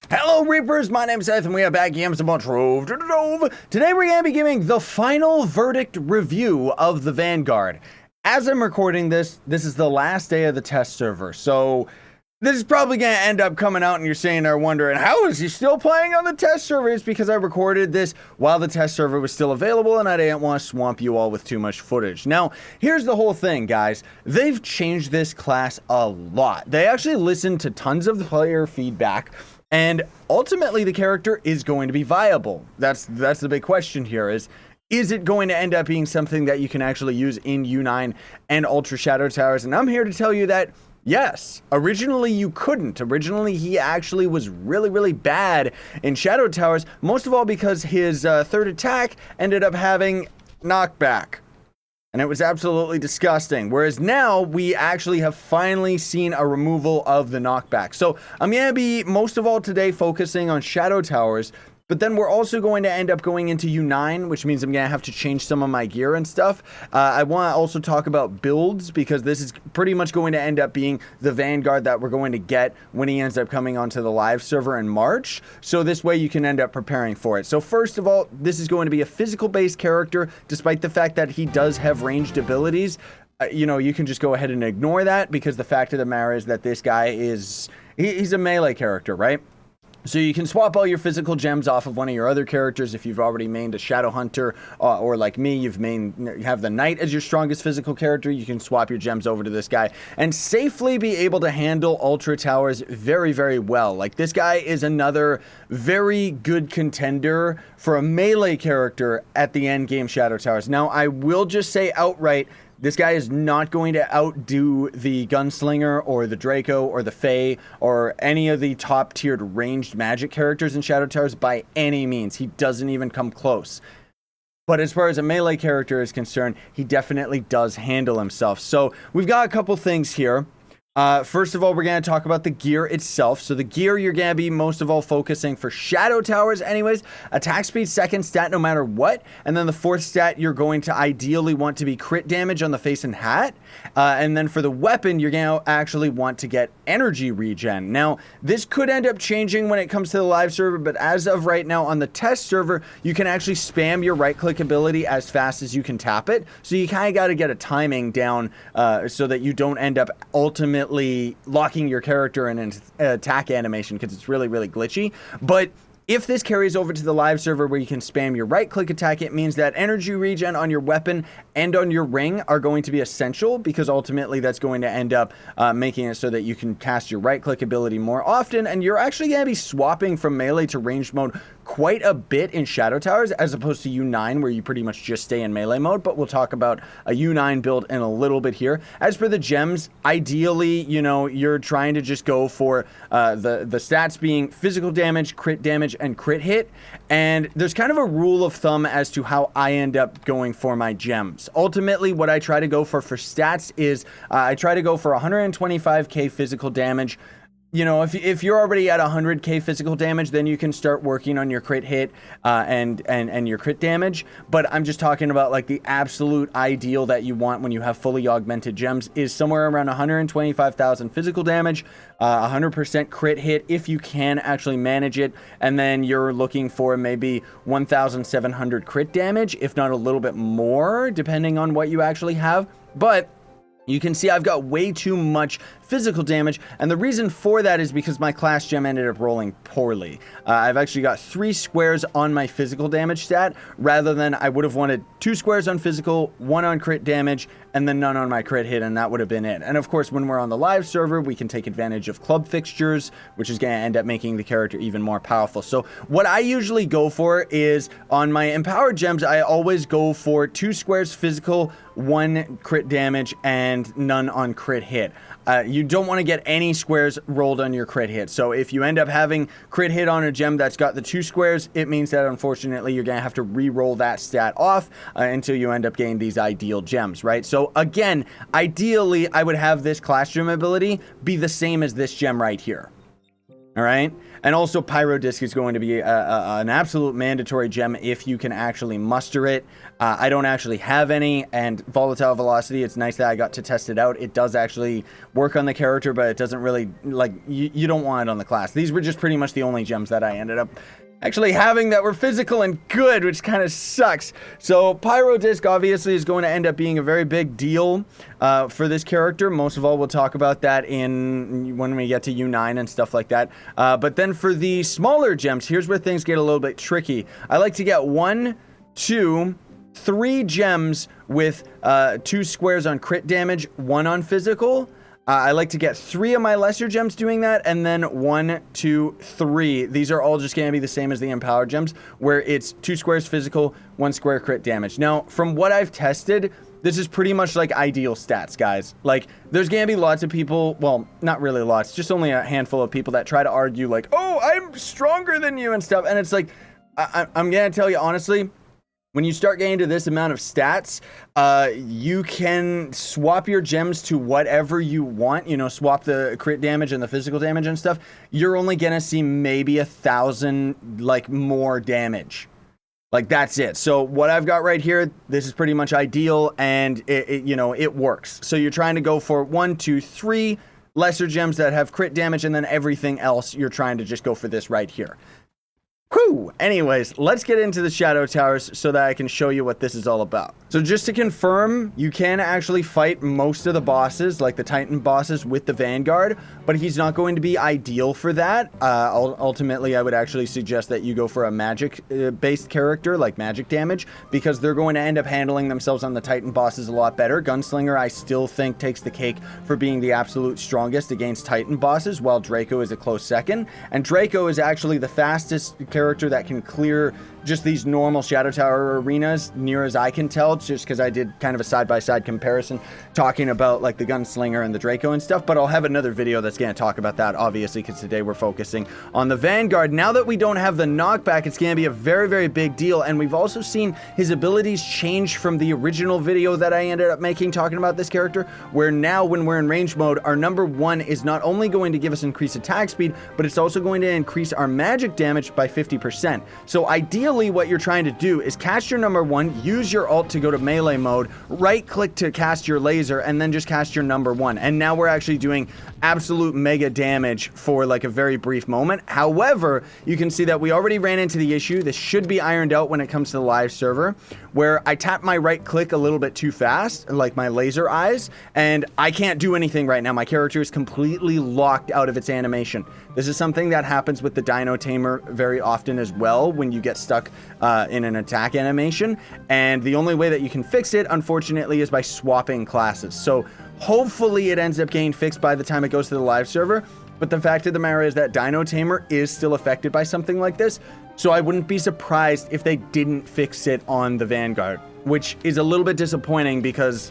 Hello Reapers, my name's Seth and we are back again with some more Trove. Today we're going to be giving the final verdict review of the Vanguard. As I'm recording this is the last day of the test server, so this is probably going to end up coming out and you're sitting there wondering, how is he still playing on the test server? It's because I recorded this while the test server was still available and I didn't want to swamp you all with too much footage. Now, here's the whole thing, guys. They've changed this class a lot. They actually listened to tons of player feedback, and ultimately the character is going to be viable. That's the big question here is it going to end up being something that you can actually use in U9 and Ultra Shadow Towers? And I'm here to tell you that yes, originally you couldn't. Originally he actually was really bad in Shadow Towers, most of all because his third attack ended up having knockback. And it was absolutely disgusting. Whereas now we actually have finally seen a removal of the knockback. So I'm going to be most of all today focusing on Shadow Towers, but then we're also going to end up going into U9, which means I'm going to have to change some of my gear and stuff. I want to also talk about builds, because this is pretty much going to end up being the Vanguard that we're going to get when he ends up coming onto the live server in March. So this way you can end up preparing for it. So first of all, this is going to be a physical-based character, despite the fact that he does have ranged abilities. You can just go ahead and ignore that, because the fact of the matter is that this guy he's a melee character, right? So you can swap all your physical gems off of one of your other characters if you've already mained a Shadow Hunter, or like me, you have the Knight as your strongest physical character. You can swap your gems over to this guy and safely be able to handle Ultra Towers very well. Like, this guy is another very good contender for a melee character at the end game Shadow Towers. Now, I will just say outright, this guy is not going to outdo the Gunslinger or the Draco or the Fae or any of the top-tiered ranged magic characters in Shadow Towers by any means. He doesn't even come close. But as far as a melee character is concerned, he definitely does handle himself. So we've got a couple things here. First of all, we're going to talk about the gear itself. So the gear, you're going to be most of all focusing for Shadow Towers anyways. Attack speed, second stat no matter what. And then the fourth stat, you're going to ideally want to be crit damage on the face and hat. And then for the weapon, you're going to actually want to get energy regen. Now, this could end up changing when it comes to the live server, but as of right now on the test server, you can actually spam your right-click ability as fast as you can tap it. So you kind of got to get a timing down so that you don't end up ultimately locking your character in an attack animation, because it's really glitchy. But if this carries over to the live server where you can spam your right-click attack, it means that energy regen on your weapon and on your ring are going to be essential, because ultimately that's going to end up making it so that you can cast your right-click ability more often, and you're actually going to be swapping from melee to ranged mode quite a bit in Shadow Towers, as opposed to U9, where you pretty much just stay in melee mode. But we'll talk about a U9 build in a little bit here. As for the gems, ideally, you're trying to just go for the stats being physical damage, and crit hit. And there's kind of a rule of thumb as to how I end up going for my gems. Ultimately, what I try to go for stats is I try to go for 125k physical damage. If you're already at 100k physical damage, then you can start working on your crit hit and your crit damage. But I'm just talking about like the absolute ideal that you want when you have fully augmented gems is somewhere around 125,000 physical damage, 100% crit hit if you can actually manage it, and then you're looking for maybe 1,700 crit damage, if not a little bit more, depending on what you actually have. But you can see I've got way too much physical damage, and the reason for that is because my class gem ended up rolling poorly. I've actually got 3 squares on my physical damage stat, rather than I would have wanted 2 squares on physical, 1 on crit damage, and then none on my crit hit, and that would have been it. And of course, when we're on the live server, we can take advantage of club fixtures, which is going to end up making the character even more powerful. So what I usually go for is, on my empowered gems, I always go for 2 squares physical, 1 crit damage, and none on crit hit. You don't want to get any squares rolled on your crit hit. So if you end up having crit hit on a gem that's got the 2 squares, it means that unfortunately you're going to have to re-roll that stat off until you end up getting these ideal gems, right? So again, ideally I would have this class gem ability be the same as this gem right here. All right. And also Pyro Disc is going to be an absolute mandatory gem if you can actually muster it. I don't actually have any. And Volatile Velocity, it's nice that I got to test it out. It does actually work on the character, but it doesn't really, like, you don't want it on the class. These were just pretty much the only gems that I ended up actually having that were physical and good, which kind of sucks. So Pyro Disc obviously is going to end up being a very big deal for this character. Most of all, we'll talk about that when we get to U9 and stuff like that. But then for the smaller gems, here's where things get a little bit tricky. I like to get 1, 2, 3 gems with 2 squares on crit damage, 1 on physical. I like to get 3 of my lesser gems doing that, and then 1, 2, 3. These are all just going to be the same as the empowered gems, where it's 2 squares physical, 1 square crit damage. Now, from what I've tested, this is pretty much like ideal stats, guys. Like, there's going to be lots of people, well, not really lots, just only a handful of people that try to argue like, oh, I'm stronger than you and stuff. And it's like, I'm going to tell you honestly, when you start getting to this amount of stats, you can swap your gems to whatever you want, you know, swap the crit damage and the physical damage and stuff. You're only gonna see maybe 1,000, like, more damage. Like, that's it. So what I've got right here, this is pretty much ideal, and you know, it works. So you're trying to go for 1, 2, 3 lesser gems that have crit damage, and then everything else, you're trying to just go for this right here. Whew. Anyways, let's get into the Shadow Towers so that I can show you what this is all about. So just to confirm, you can actually fight most of the bosses, like the Titan bosses, with the Vanguard, but he's not going to be ideal for that. Ultimately, I would actually suggest that you go for a magic-based character, like magic damage, because they're going to end up handling themselves on the Titan bosses a lot better. Gunslinger, I still think, takes the cake for being the absolute strongest against Titan bosses, while Draco is a close second. And Draco is actually the fastest character that can clear just these normal Shadow Tower arenas, near as I can tell, just because I did kind of a side-by-side comparison talking about like the Gunslinger and the Draco and stuff, but I'll have another video that's going to talk about that, obviously, because today we're focusing on the Vanguard. Now that we don't have the knockback, it's going to be a very, very big deal, and we've also seen his abilities change from the original video that I ended up making talking about this character, where now when we're in range mode, our number 1 is not only going to give us increased attack speed, but it's also going to increase our magic damage by 50%. So ideally, what you're trying to do is cast your number 1, use your ult to go to melee mode, right click to cast your laser, and then just cast your number 1. And now we're actually doing absolute mega damage for like a very brief moment. However, you can see that we already ran into the issue. This should be ironed out when it comes to the live server, where I tap my right click a little bit too fast, like my laser eyes, and I can't do anything right now. My character is completely locked out of its animation. This is something that happens with the Dino Tamer very often as well, when you get stuck in an attack animation, and the only way that you can fix it, unfortunately, is by swapping classes. So hopefully it ends up getting fixed by the time it goes to the live server, but the fact of the matter is that Dino Tamer is still affected by something like this, so I wouldn't be surprised if they didn't fix it on the Vanguard, which is a little bit disappointing because,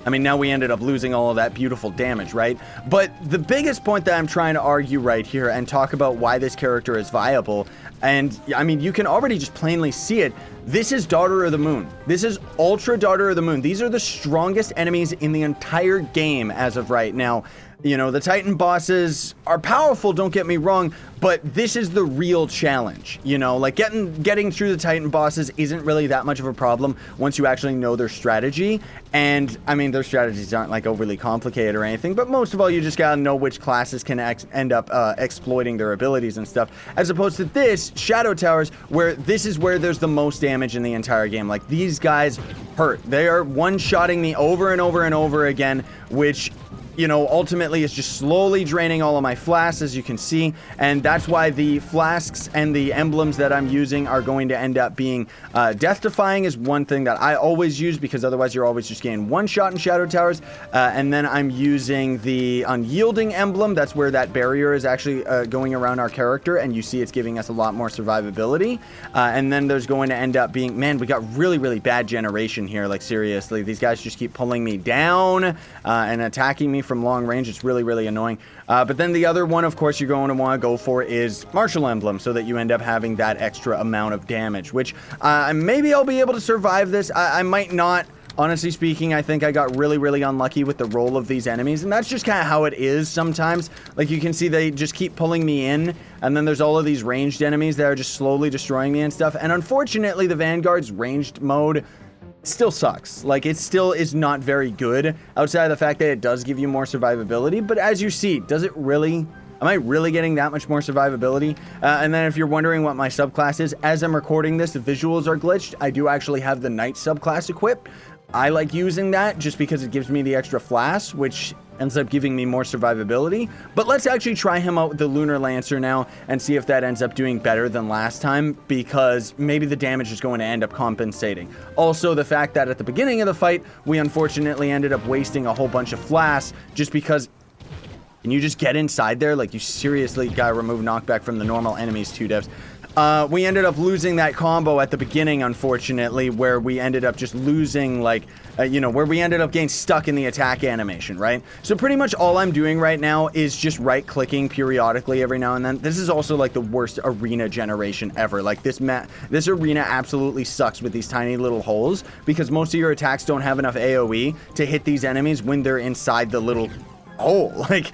I mean, now we ended up losing all of that beautiful damage, right? But the biggest point that I'm trying to argue right here and talk about why this character is viable, and I mean, you can already just plainly see it, this is Daughter of the Moon. This is Ultra Daughter of the Moon. These are the strongest enemies in the entire game as of right now. You know, the Titan bosses are powerful, don't get me wrong, but this is the real challenge. You know, like getting through the Titan bosses isn't really that much of a problem once you actually know their strategy. And I mean, their strategies aren't like overly complicated or anything, but most of all, you just gotta know which classes can end up exploiting their abilities and stuff, as opposed to this, Shadow Towers, where this is where there's the most damage in the entire game. Like, these guys hurt. They are one-shotting me over and over and over again, which, you know, ultimately is just slowly draining all of my flasks, as you can see, and that's why the flasks and the emblems that I'm using are going to end up being death-defying is one thing that I always use, because otherwise you're always just getting one shot in Shadow Towers, and then I'm using the Unyielding emblem. That's where that barrier is actually going around our character, and you see it's giving us a lot more survivability, and then there's going to end up being, man, we got really, really bad generation here, like seriously, these guys just keep pulling me down and attacking me from long range. It's really, really annoying. But then the other one, of course, you're going to want to go for is Martial Emblem, so that you end up having that extra amount of damage, which maybe I'll be able to survive this. I might not Honestly speaking, I think I got really unlucky with the roll of these enemies, and that's just kind of how it is sometimes. Like, you can see they just keep pulling me in, and then there's all of these ranged enemies that are just slowly destroying me and stuff. And unfortunately, the Vanguard's ranged mode still sucks. Like, it still is not very good, outside of the fact that it does give you more survivability. But as you see, does it really? Am I really getting that much more survivability? And then if you're wondering what my subclass is, as I'm recording this, the visuals are glitched. I do actually have the Knight subclass equipped. I like using that just because it gives me the extra flash, which ends up giving me more survivability. But let's actually try him out with the Lunar Lancer now and see if that ends up doing better than last time, because maybe the damage is going to end up compensating. Also, the fact that at the beginning of the fight, we unfortunately ended up wasting a whole bunch of flash just because... Can you just get inside there? Like, you seriously gotta remove knockback from the normal enemies, 2devs. We ended up losing that combo at the beginning, unfortunately, where we ended up just losing, like, where we ended up getting stuck in the attack animation, right? So pretty much all I'm doing right now is just right-clicking periodically every now and then. This is also, like, the worst arena generation ever. Like, this arena absolutely sucks with these tiny little holes, because most of your attacks don't have enough AoE to hit these enemies when they're inside the little... like,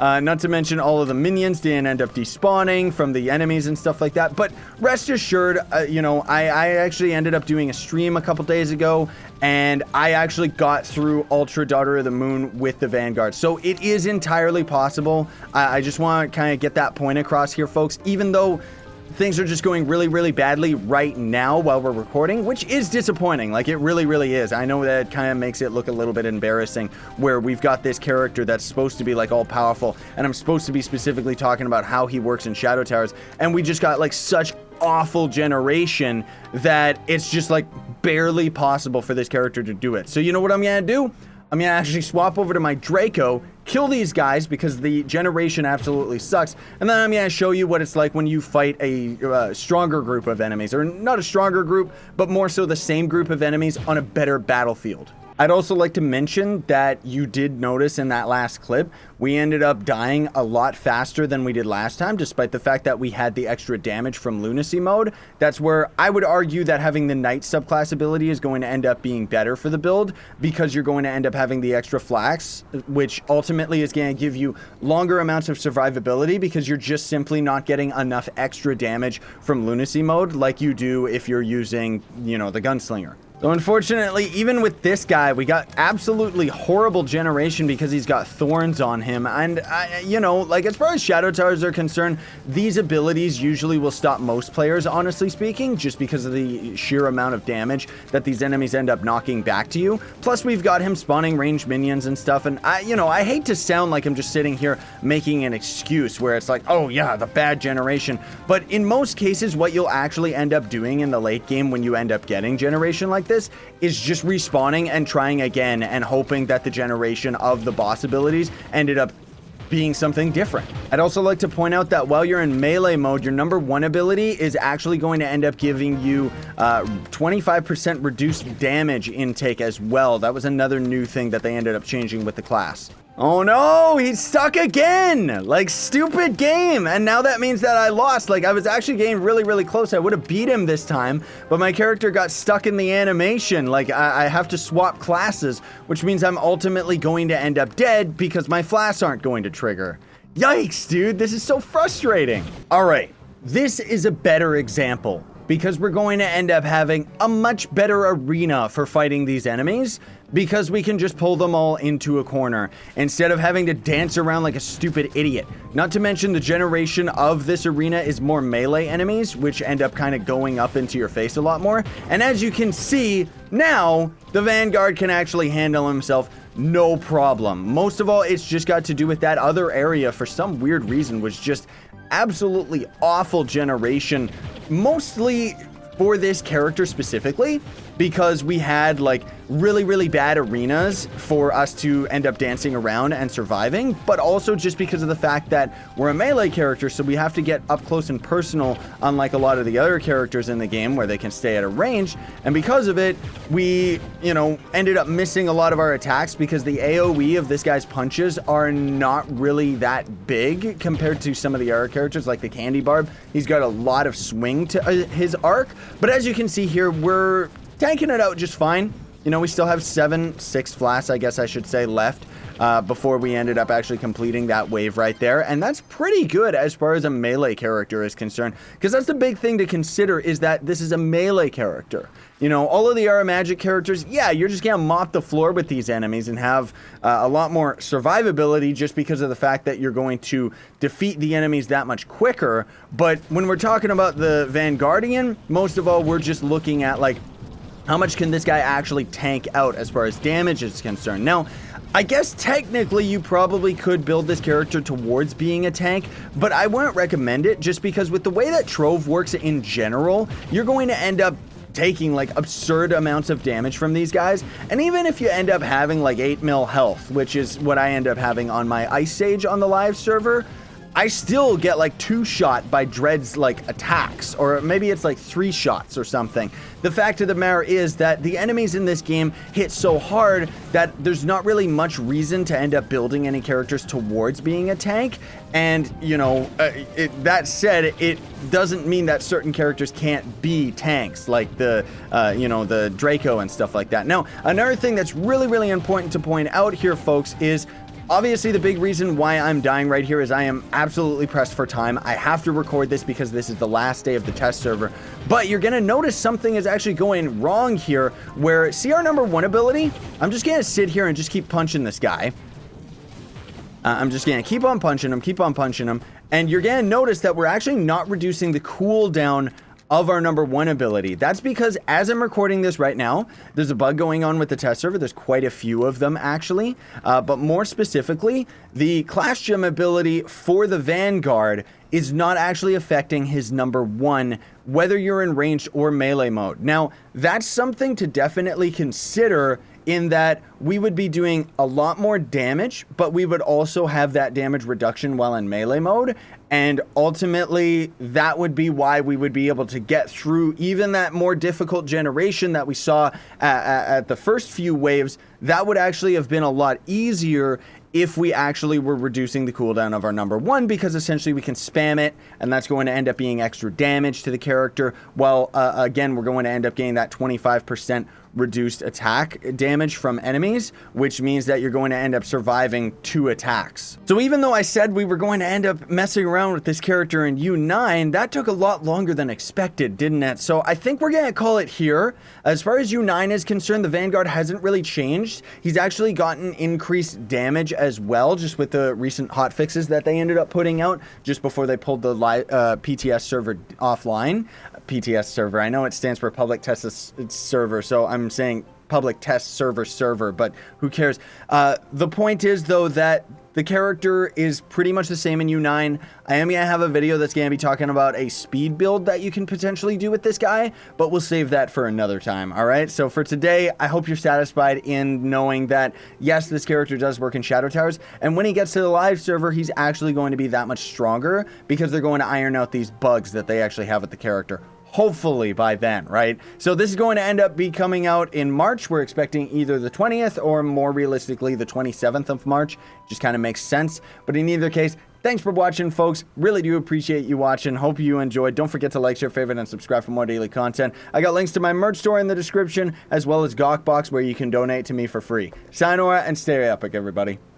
not to mention all of the minions didn't end up despawning from the enemies and stuff like that. But rest assured, I actually ended up doing a stream a couple days ago, and I actually got through Ultra Daughter of the Moon with the Vanguard. So it is entirely possible. I just want to kind of get that point across here, folks, even though things are just going really badly right now while we're recording, which is disappointing. Like, it really is. I know that kind of makes it look a little bit embarrassing, where we've got this character that's supposed to be, like, all powerful, and I'm supposed to be specifically talking about how he works in Shadow Towers, and we just got, like, such awful generation that it's just, like, barely possible for this character to do it. So you know what I'm gonna do? I'm gonna actually swap over to my Draco, kill these guys because the generation absolutely sucks, and then I'm gonna show you what it's like when you fight a stronger group of enemies, or not a stronger group, but more so the same group of enemies on a better battlefield. I'd also like to mention that you did notice in that last clip, we ended up dying a lot faster than we did last time, despite the fact that we had the extra damage from Lunacy mode. That's where I would argue that having the Knight subclass ability is going to end up being better for the build, because you're going to end up having the extra flax, which ultimately is going to give you longer amounts of survivability, because you're just simply not getting enough extra damage from Lunacy mode like you do if you're using, the Gunslinger. So unfortunately, even with this guy, we got absolutely horrible generation because he's got thorns on him. And, like, as far as Shadow Towers are concerned, these abilities usually will stop most players, honestly speaking, just because of the sheer amount of damage that these enemies end up knocking back to you. Plus, we've got him spawning ranged minions and stuff. And, I hate to sound like I'm just sitting here making an excuse where it's like, oh, yeah, the bad generation. But in most cases, what you'll actually end up doing in the late game when you end up getting generation like this is just respawning and trying again and hoping that the generation of the boss abilities ended up being something different. I'd also like to point out that while you're in melee mode, your number 1 ability is actually going to end up giving you 25% reduced damage intake as well. That was another new thing that they ended up changing with the class. Oh no, he's stuck again! Like, stupid game! And now that means that I lost. Like, I was actually getting really close. I would have beat him this time, but my character got stuck in the animation. Like, I have to swap classes, which means I'm ultimately going to end up dead because my flasks aren't going to trigger. Yikes, dude, this is so frustrating. All right, this is a better example, because we're going to end up having a much better arena for fighting these enemies, because we can just pull them all into a corner instead of having to dance around like a stupid idiot. Not to mention the generation of this arena is more melee enemies, which end up kind of going up into your face a lot more. And as you can see, now the Vanguard can actually handle himself no problem. Most of all, it's just got to do with that other area, for some weird reason, was just absolutely awful generation, mostly for this character specifically, because we had like really bad arenas for us to end up dancing around and surviving, but also just because of the fact that we're a melee character, so we have to get up close and personal, unlike a lot of the other characters in the game where they can stay at a range. And because of it, we, ended up missing a lot of our attacks because the AoE of this guy's punches are not really that big compared to some of the other characters like the Candy Barb. He's got a lot of swing to his arc, but as you can see here, we're tanking it out just fine. you know, we still have 6 flasks, I guess I should say, left before we ended up actually completing that wave right there. And that's pretty good as far as a melee character is concerned, because that's the big thing to consider, is that this is a melee character. You know, all of the Aura Magic characters, yeah, you're just gonna mop the floor with these enemies and have a lot more survivability just because of the fact that you're going to defeat the enemies that much quicker. But when we're talking about the Vanguardian, most of all, we're just looking at, like, how much can this guy actually tank out as far as damage is concerned. Now, I guess technically you probably could build this character towards being a tank, but I wouldn't recommend it, just because with the way that Trove works in general, you're going to end up taking like absurd amounts of damage from these guys. And even if you end up having like 8 mil health, which is what I end up having on my Ice Sage on the live server, I still get like 2 shot by Dread's like attacks, or maybe it's like 3 shots or something. The fact of the matter is that the enemies in this game hit so hard that there's not really much reason to end up building any characters towards being a tank. And, you know, that said, it doesn't mean that certain characters can't be tanks, like the, you know, the Draco and stuff like that. Now, another thing that's really, really important to point out here, folks, is obviously the big reason why I'm dying right here is I am absolutely pressed for time. I have to record this because this is the last day of the test server. But you're going to notice something is actually going wrong here, where, see our number 1 ability? I'm just going to sit here and just keep punching this guy. I'm just going to keep on punching him, and you're going to notice that we're actually not reducing the cooldown of our number 1 ability. That's because as I'm recording this right now, there's a bug going on with the test server. There's quite a few of them actually, but more specifically, the Clash Gem ability for the Vanguard is not actually affecting his number 1, whether you're in ranged or melee mode. Now, that's something to definitely consider, in that we would be doing a lot more damage, but we would also have that damage reduction while in melee mode. And ultimately, that would be why we would be able to get through even that more difficult generation that we saw at the first few waves. That would actually have been a lot easier if we actually were reducing the cooldown of our number 1, because essentially we can spam it, and that's going to end up being extra damage to the character, while again, we're going to end up getting that 25% reduced attack damage from enemies, which means that you're going to end up surviving 2 attacks. So even though I said we were going to end up messing around with this character in U9, that took a lot longer than expected, didn't it? So I think we're going to call it here. As far as U9 is concerned, the Vanguard hasn't really changed. He's actually gotten increased damage as well, just with the recent hotfixes that they ended up putting out just before they pulled the PTS server offline. PTS server, I know it stands for Public Test Server, so I'm saying Public Test Server, but who cares? The point is, though, that the character is pretty much the same in U9. I am going to have a video that's going to be talking about a speed build that you can potentially do with this guy, but we'll save that for another time, all right? So for today, I hope you're satisfied in knowing that, yes, this character does work in Shadow Towers, and when he gets to the live server, he's actually going to be that much stronger, because they're going to iron out these bugs that they actually have with the character. Hopefully by then, right? So this is going to end up be coming out in March. We're expecting either the 20th or more realistically the 27th of March. Just kind of makes sense. But in either case, thanks for watching, folks. Really do appreciate you watching. Hope you enjoyed. Don't forget to like, share, favorite, and subscribe for more daily content. I got links to my merch store in the description, as well as Gawkbox, where you can donate to me for free. Sayonara and stay epic, everybody.